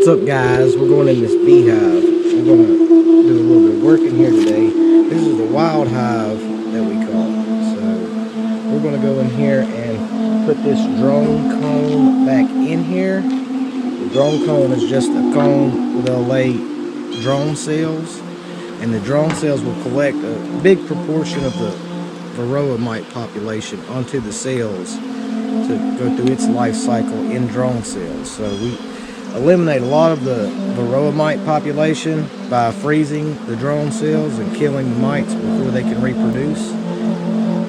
What's up, guys? We're going in this beehive. We're going to do a little bit of work in here today. This is the wild hive that we call it. So we're going to go in here and put this drone cone back in here. The drone cone is just a cone where they'll lay drone cells, and the drone cells will collect a big proportion of the varroa mite population onto the cells to go through its life cycle in drone cells. So we eliminate a lot of the varroa mite population by freezing the drone cells and killing the mites before they can reproduce.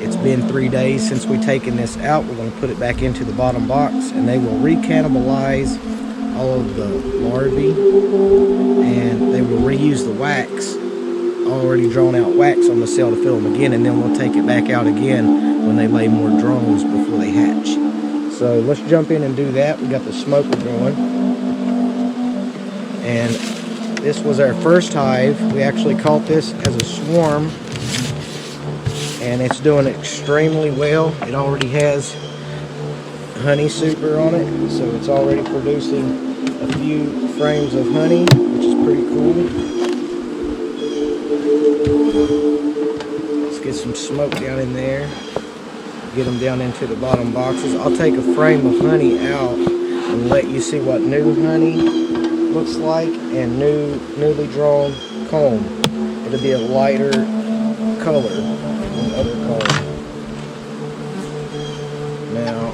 It's been 3 days since we've taken this out. We're going to put it back into the bottom box, and they will recannibalize all of the larvae, and they will reuse the wax, already drawn out wax on the cell to fill them again, and then we'll take it back out again when they lay more drones before they hatch. So let's jump in and do that. We got the smoker going, and this was our first hive. We actually caught this as a swarm, and it's doing extremely well. It already has honey super on it, so it's already producing a few frames of honey, which is pretty cool. Let's get some smoke down in there, get them down into the bottom boxes. I'll take a frame of honey out and let you see what new honey looks like and newly drawn comb. It'll be a lighter color than other comb. Now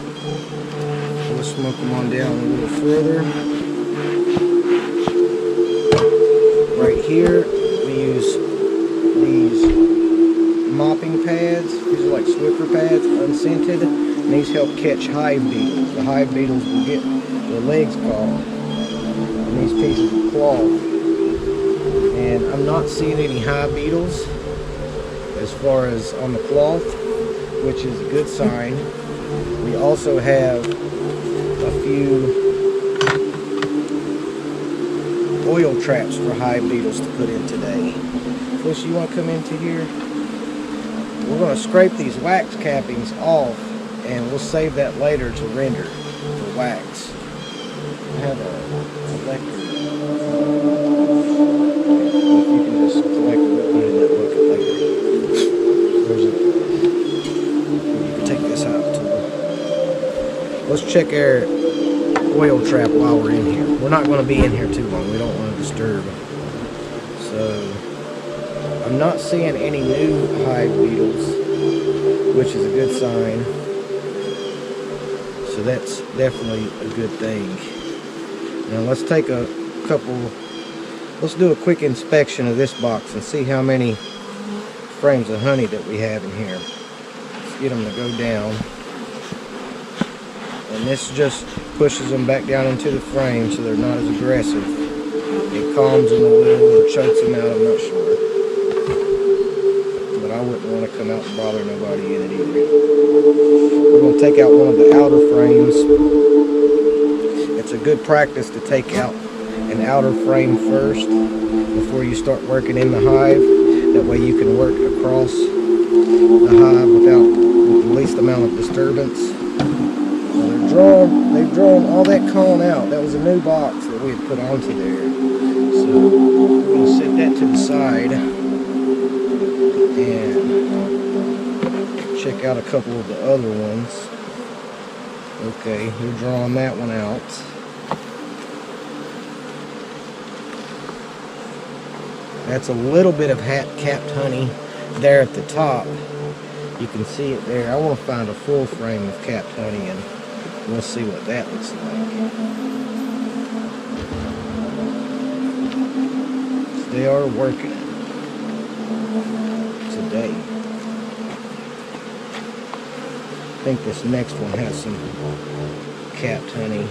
we'll smoke them on down a little further. Right here we use these mopping pads. These are like Swiffer pads, unscented, and these help catch hive beetles. The hive beetles will get their legs caught in these pieces of cloth. And I'm not seeing any hive beetles as far as on the cloth, which is a good sign. We also have a few oil traps for hive beetles to put in today. Fish, you want to come into here? We're going to scrape these wax cappings off, and we'll save that later to render for wax. I have a collector. If you can just collect it and put it in that bucket later. There's a, you can take this out too. Let's check our oil trap while we're in here. We're not going to be in here too long. We don't want to disturb. So I'm not seeing any new hive beetles, which is a good sign. So that's definitely a good thing. Now let's take a couple, let's do a quick inspection of this box and see how many frames of honey that we have in here. Let's get them to go down. And this just pushes them back down into the frame so they're not as aggressive. It calms them a little or chokes them out, I'm not sure. But I wouldn't want to come out and bother nobody in it either. We're going to take out one of the outer frames. It's a good practice to take out an outer frame first before you start working in the hive. That way you can work across the hive with the least amount of disturbance. They've drawn all that cone out. That was a new box that we had put onto there. So we're going to set that to the side and check out a couple of the other ones. Okay, they're drawing that one out. That's a little bit of capped honey there at the top. You can see it there. I want to find a full frame of capped honey, and we'll see what that looks like. They are working today. I think this next one has some capped honey,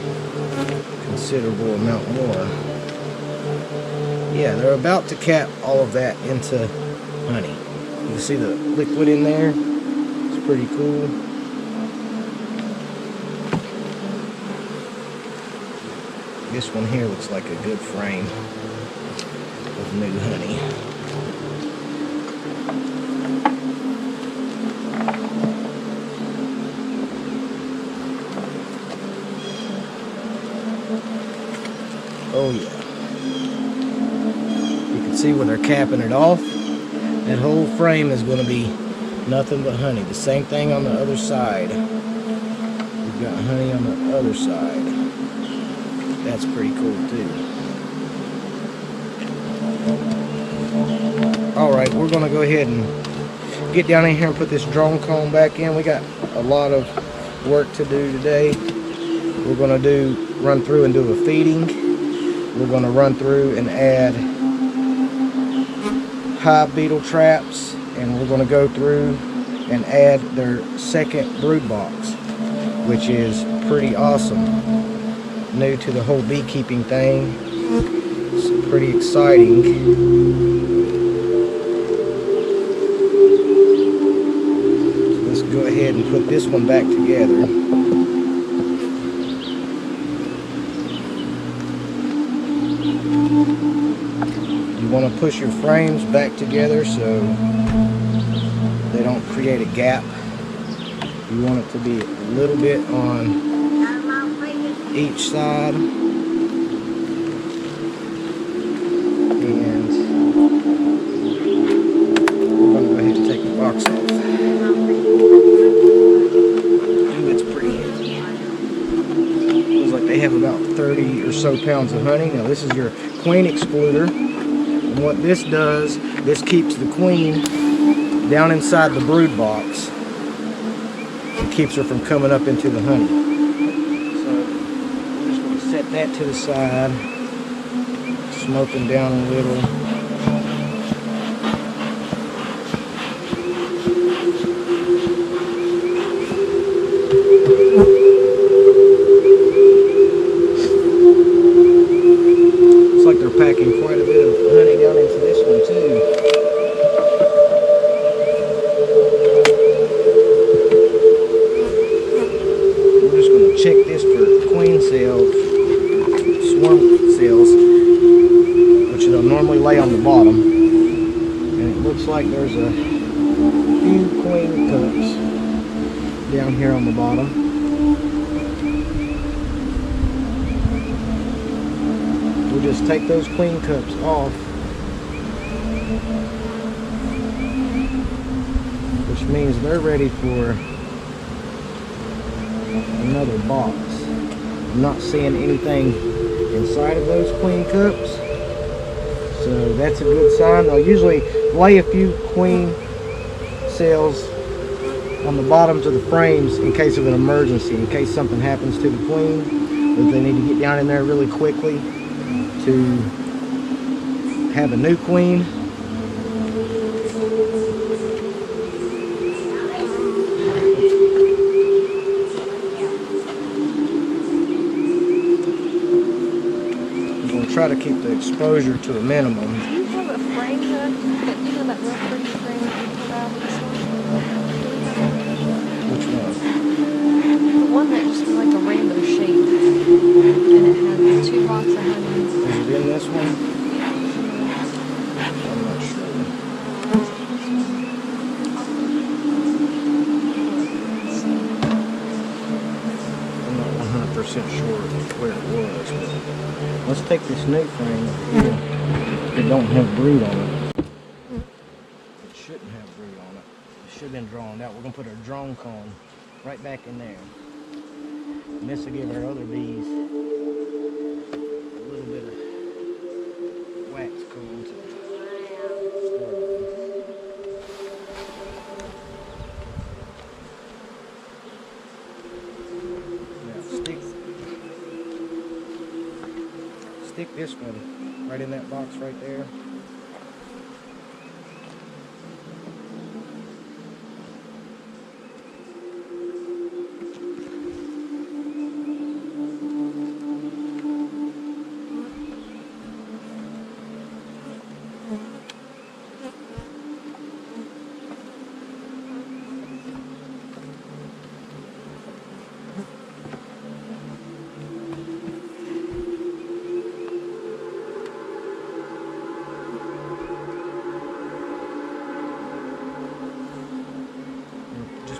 considerable amount more. Yeah, they're about to cap all of that into honey. You can see the liquid in there. It's pretty cool. This one here looks like a good frame of new honey. Oh yeah. You can see where they're capping it off. That whole frame is going to be nothing but honey. The same thing on the other side. We've got honey on the other side. That's pretty cool too. Alright, we're going to go ahead and get down in here and put this drone comb back in. We got a lot of work to do today. We're going to run through and do a feeding. We're going to run through and add hive beetle traps, and we're going to go through and add their second brood box, which is pretty awesome. New to the whole beekeeping thing. It's pretty exciting. Go ahead and put this one back together. You want to push your frames back together so they don't create a gap. You want it to be a little bit on each side. And we're going to go ahead and take the box off. They have about 30 or so pounds of honey. Now this is your queen excluder. And what this does, this keeps the queen down inside the brood box. It keeps her from coming up into the honey. So I'm just going to set that to the side. Smoke them down a little. Packing quite a bit of honey down into this one too. We're just going to check this for queen cells, swarm cells, which they'll normally lay on the bottom. And it looks like there's a few queen cups down here on the bottom. Just take those queen cups off, which means they're ready for another box. I'm not seeing anything inside of those queen cups, so that's a good sign. They'll usually lay a few queen cells on the bottoms of the frames in case of an emergency, in case something happens to the queen, or they need to get down in there really quickly to have a new queen. I'm going to try to keep the exposure to a minimum. Do you have a frame hook? You know that real pretty frame that you pulled out of this one? Which one? The one that just was like a rainbow shape. And it had 2 boxes of honey. Is it in this one? I'm not sure. I'm not 100% sure where it was. But let's take this new frame here. It don't have brood on it. It shouldn't have brood on it. It should have been drawn out. We're going to put our drone comb right back in there. And this will give our other bees wax comb to now stick this one right in that box right there.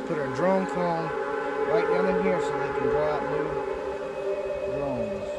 Put our drone comb right down in here so they can draw out new drones.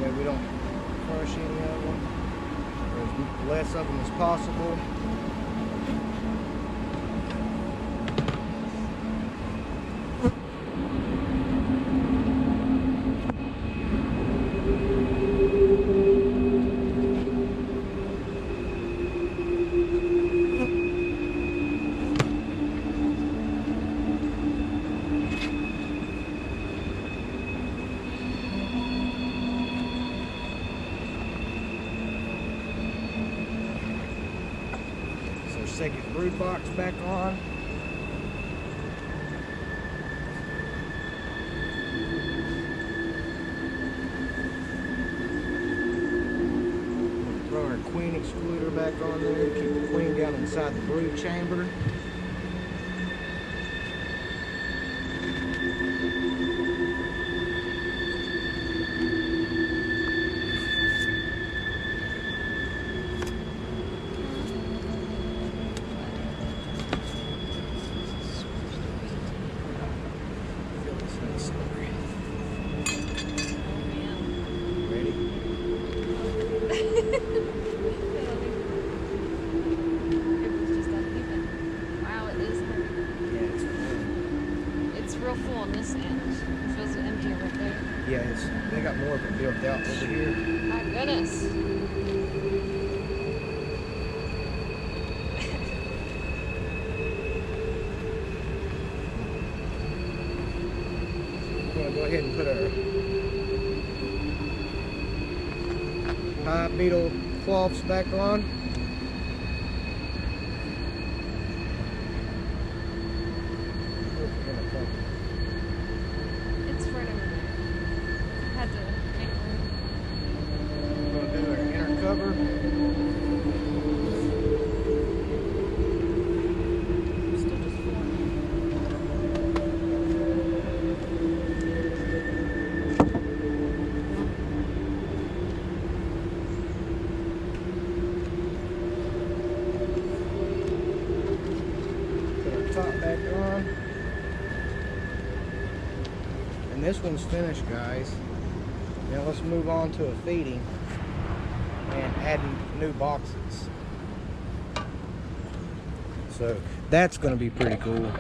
that we don't crush any of them. As less of them as possible. Second brood box back on. Throw our queen excluder back on there. Keep the queen down inside the brood chamber. Yeah, they got more of it built out over here. My goodness. We're going to go ahead and put our hive beetle cloths back on. It's right over there. Had to make room. We're going to do our inner cover. Still just forming. Put our top back on. And this one's finished, guys. Now let's move on to a feeding and adding new boxes. So that's going to be pretty cool.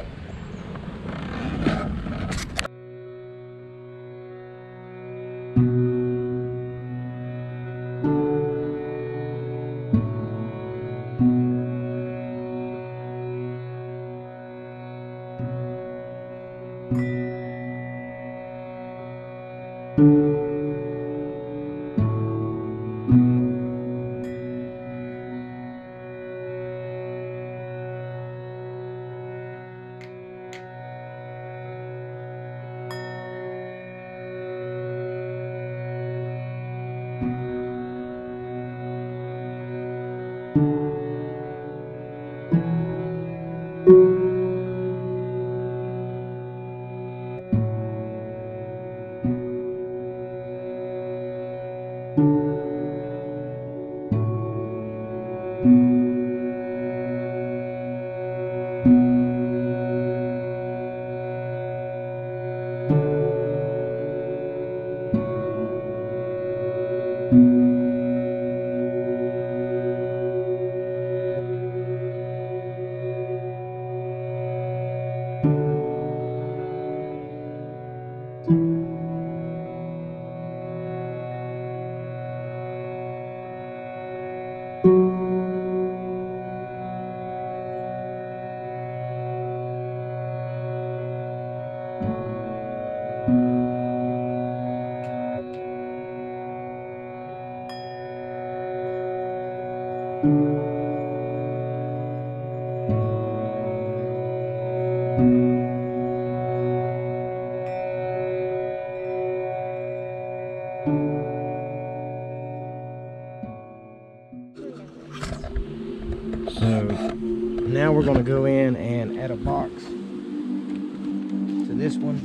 So now we're going to go in and add a box to this one.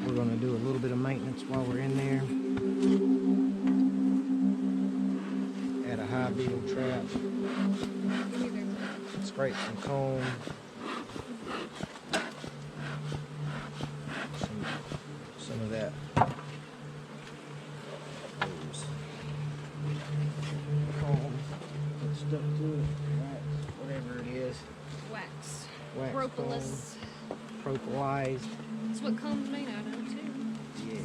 We're going to do a little bit of maintenance while we're in there. Add a hive beetle trap. Scrape some comb. Some of that Propolis. Propolized. That's what comb's made out of, too. Yeah.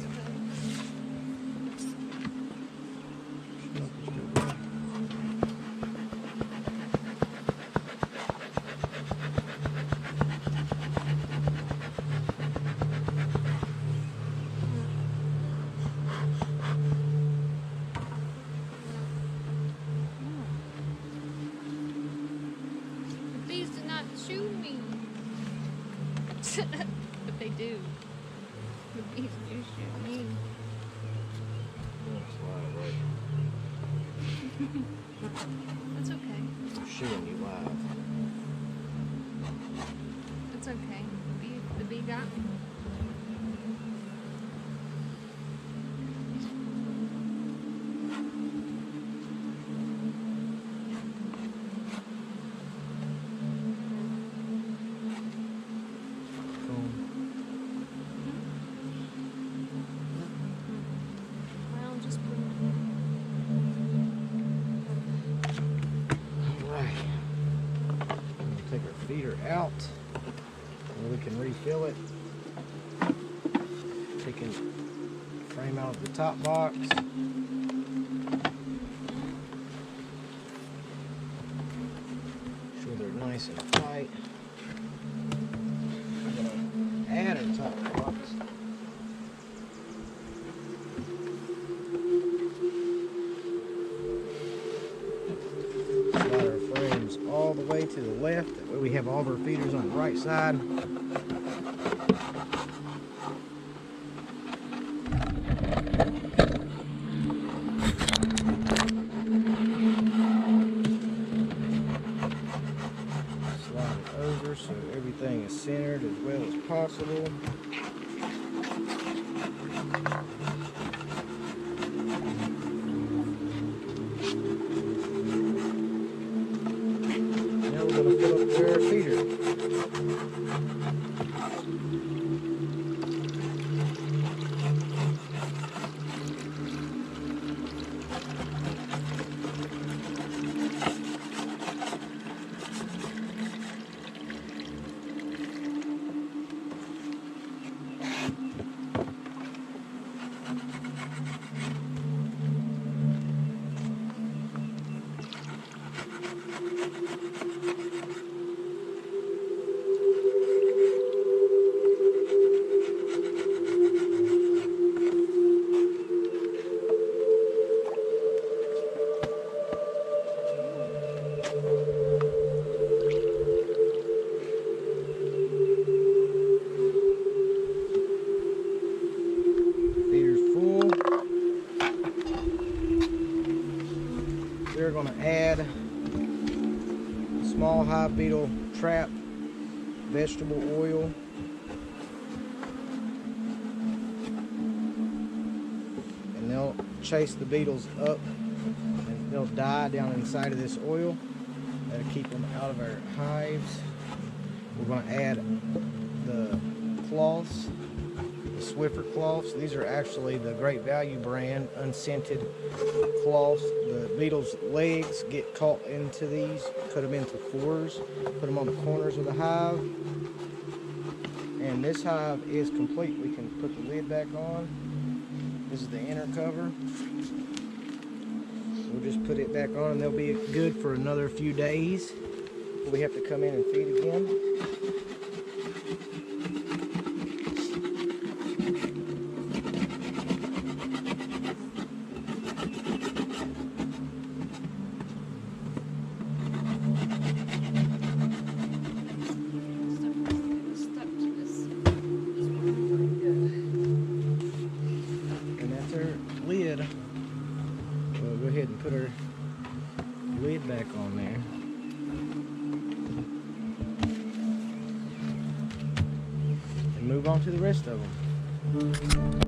The bees did not chew me. But they do. The bees do shoot me. That's okay. I'm shooting you live. That's okay. The bee got me. Well, just put it. Alright. We'll take our feeder out and we can refill it. Taking the frame out of the top box. Sure they're nice and tight. I'm gonna add a top box. Slide our frames all the way to the left. That way we have all of our feeders on the right side. Slide it over so everything is centered as well as possible. Now we're going to fill up their feeder. We're going to add small hive beetle trap vegetable oil. And they'll chase the beetles up and they'll die down inside of this oil. That'll keep them out of our hives. We're going to add the cloths, the Swiffer cloths. These are actually the Great Value brand unscented cloths. The beetles' legs get caught into these. Cut them into fours. Put them on the corners of the hive. And this hive is complete. We can put the lid back on. This is the inner cover. We'll just put it back on and they'll be good for another few days before we have to come in and feed again. Lid. We'll go ahead and put our lid back on there. And move on to the rest of them.